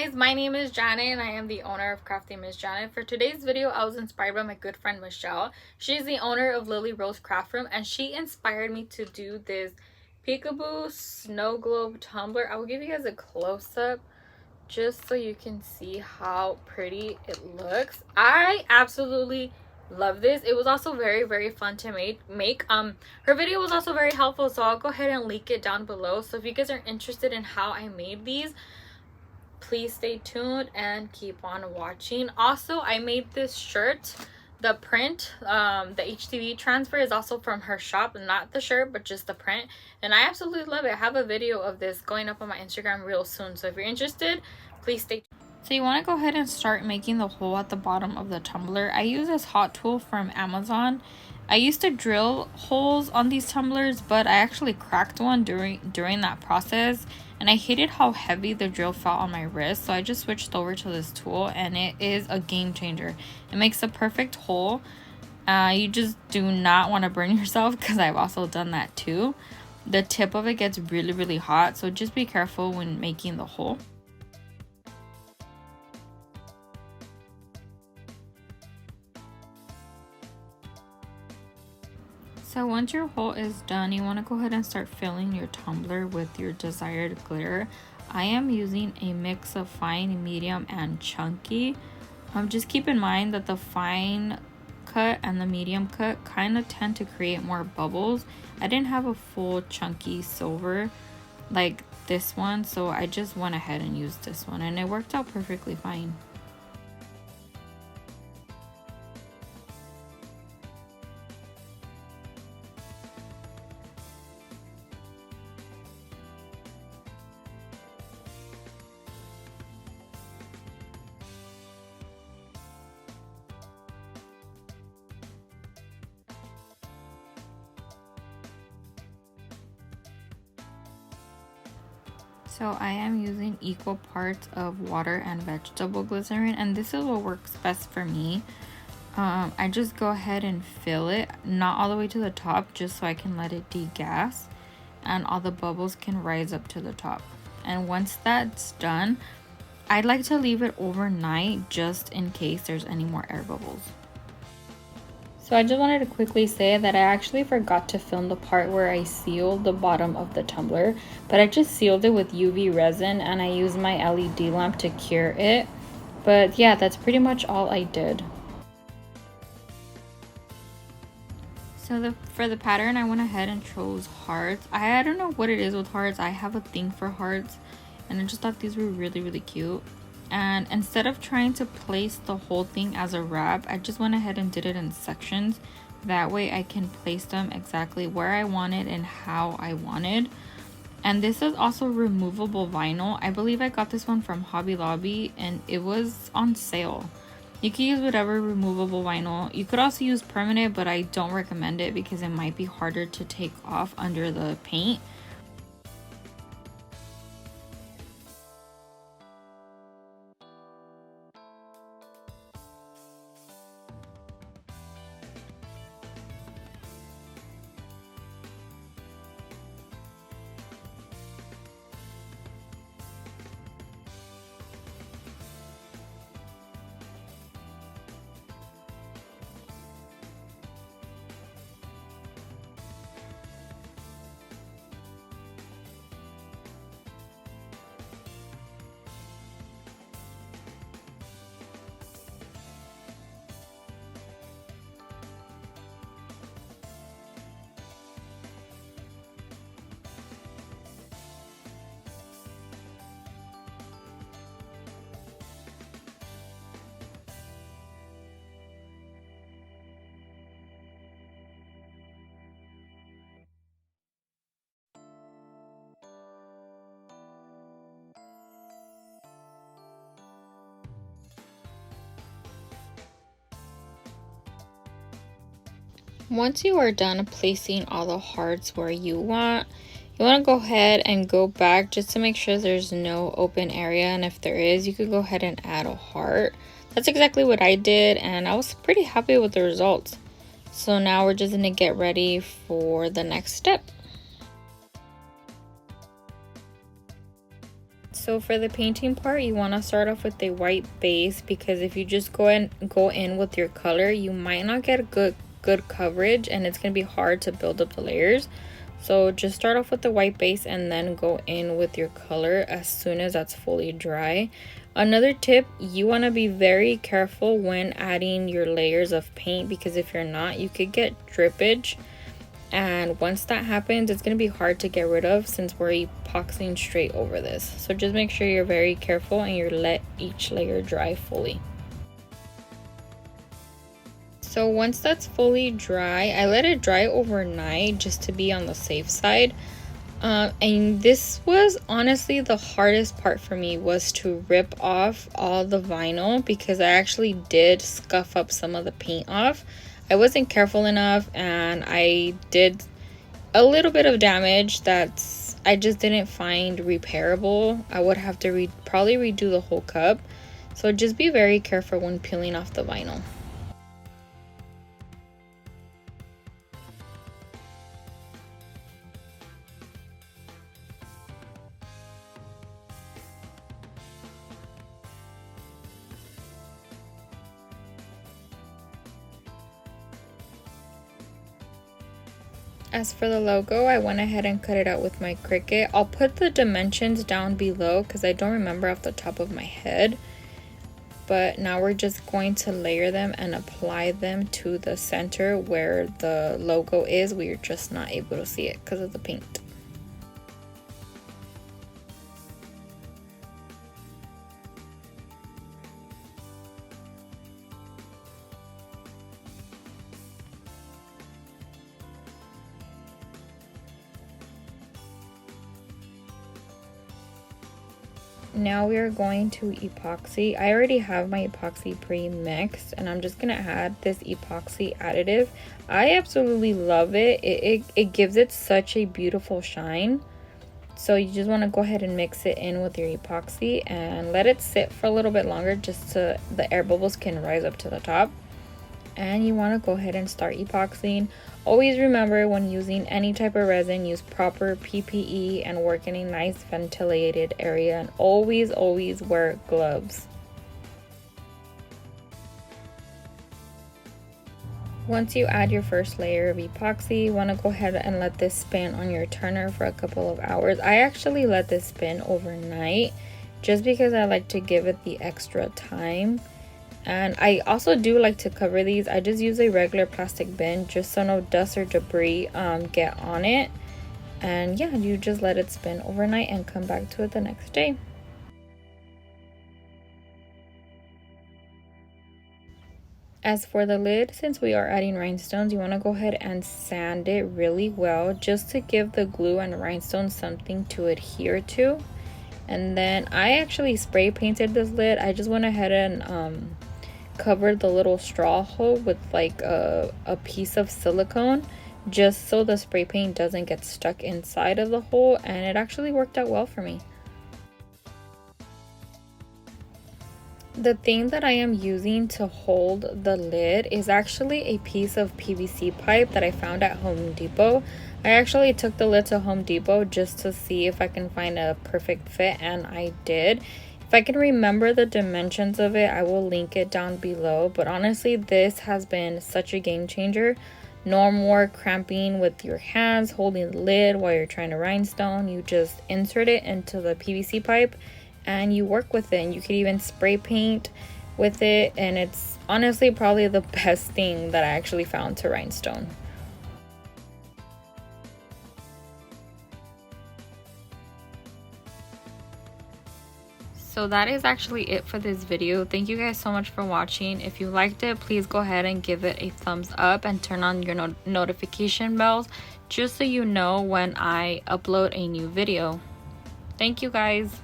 guys, my name is Janet and I am the owner of Crafty Miss Janet. For today's video, I was inspired by my good friend Michelle. She's the owner of Lilyrosecraftroom and she inspired me to do this peekaboo snow globe tumbler. I will give you guys a close-up just so you can see how pretty it looks. I absolutely love this. It was also very fun to make. Her video was also very helpful, so I'll go ahead and link it down below. So if you guys are interested in how I made these, please stay tuned and keep on watching. Also, I made this shirt. The print, the HTV transfer is also from her shop, not the shirt but just the print, and I absolutely love it. I have a video of this going up on my Instagram real soon, so if you're interested, please stay tuned. So you want to go ahead and start making the hole at the bottom of the tumbler. I use this hot tool from Amazon. I used to drill holes on these tumblers, but I actually cracked one during that process, and I hated how heavy the drill felt on my wrist, so I just switched over to this tool, and it is a game changer. It makes a perfect hole. You just do not want to burn yourself, because I've also done that too. The tip of it gets really hot, so just be careful when making the hole. So once your hole is done, you want to go ahead and start filling your tumbler with your desired glitter. I am using a mix of fine, medium, and chunky. Just keep in mind that the fine cut and the medium cut kind of tend to create more bubbles. I didn't have a full chunky silver like this one, so I just went ahead and used this one, and it worked out perfectly fine. So I am using equal parts of water and vegetable glycerin, and this is what works best for me. I just go ahead and fill it, not all the way to the top, just so I can let it degas and all the bubbles can rise up to the top. And once that's done, I'd like to leave it overnight just in case there's any more air bubbles. So I just wanted to quickly say that I actually forgot to film the part where I sealed the bottom of the tumbler, but I just sealed it with UV resin and I used my LED lamp to cure it. But yeah, that's pretty much all I did. So for the pattern, I went ahead and chose hearts. I don't know what it is with hearts. I have a thing for hearts, and I just thought these were really cute. And instead of trying to place the whole thing as a wrap, I just went ahead and did it in sections. That way I can place them exactly where I wanted and how I wanted. And this is also removable vinyl. I believe I got this one from Hobby Lobby and it was on sale. You can use whatever removable vinyl. You could also use permanent, but I don't recommend it because it might be harder to take off under the paint. Once you are done placing all the hearts where you want to go ahead and go back just to make sure there's no open area, and if there is, you could go ahead and add a heart. That's exactly what I did, and I was pretty happy with the results. So now we're just going to get ready for the next step. So for the painting part, you want to start off with a white base, because if you just go in with your color, you might not get a good coverage, and it's going to be hard to build up the layers. So just start off with the white base and then go in with your color as soon as that's fully dry. Another tip, you want to be very careful when adding your layers of paint, because if you're not, you could get drippage. And once that happens, it's going to be hard to get rid of, since we're epoxying straight over this. So just make sure you're very careful and you let each layer dry fully. So once that's fully dry, I let it dry overnight just to be on the safe side. And this was honestly the hardest part for me, was to rip off all the vinyl, because I actually did scuff up some of the paint off. I wasn't careful enough, and I did a little bit of damage that's I just didn't find repairable. I would have to probably redo the whole cup. So just be very careful when peeling off the vinyl. As for the logo, I went ahead and cut it out with my Cricut. I'll put the dimensions down below because I don't remember off the top of my head. But now we're just going to layer them and apply them to the center where the logo is. We're just not able to see it because of the paint. Now we are going to epoxy. I already have my epoxy pre-mixed, and I'm just gonna add this epoxy additive. I absolutely love it. It gives it such a beautiful shine. So you just want to go ahead and mix it in with your epoxy and let it sit for a little bit longer, just so the air bubbles can rise up to the top. And you want to go ahead and start epoxying. Always remember, when using any type of resin, use proper PPE and work in a nice ventilated area, and always wear gloves. Once you add your first layer of epoxy, you want to go ahead and let this spin on your turner for a couple of hours. I actually let this spin overnight just because I like to give it the extra time. And I also do like to cover these. I just use a regular plastic bin just so no dust or debris get on it. And yeah, you just let it spin overnight and come back to it the next day. As for the lid, since we are adding rhinestones, you want to go ahead and sand it really well just to give the glue and rhinestones something to adhere to. And then I actually spray painted this lid. I just went ahead and covered the little straw hole with like a piece of silicone, just so the spray paint doesn't get stuck inside of the hole, and it actually worked out well for me. The thing that I am using to hold the lid is actually a piece of PVC pipe that I found at Home Depot. I actually took the lid to Home Depot just to see if I can find a perfect fit, and I did. If I can remember the dimensions of it, I will link it down below. But honestly, this has been such a game changer. No more cramping with your hands holding the lid while you're trying to rhinestone. You just insert it into the PVC pipe and you work with it. And you could even spray paint with it, and it's honestly probably the best thing that I actually found to rhinestone. So that is actually it for this video. Thank you guys so much for watching. If you liked it, please go ahead and give it a thumbs up and turn on your notification bells just so you know when I upload a new video. Thank you guys.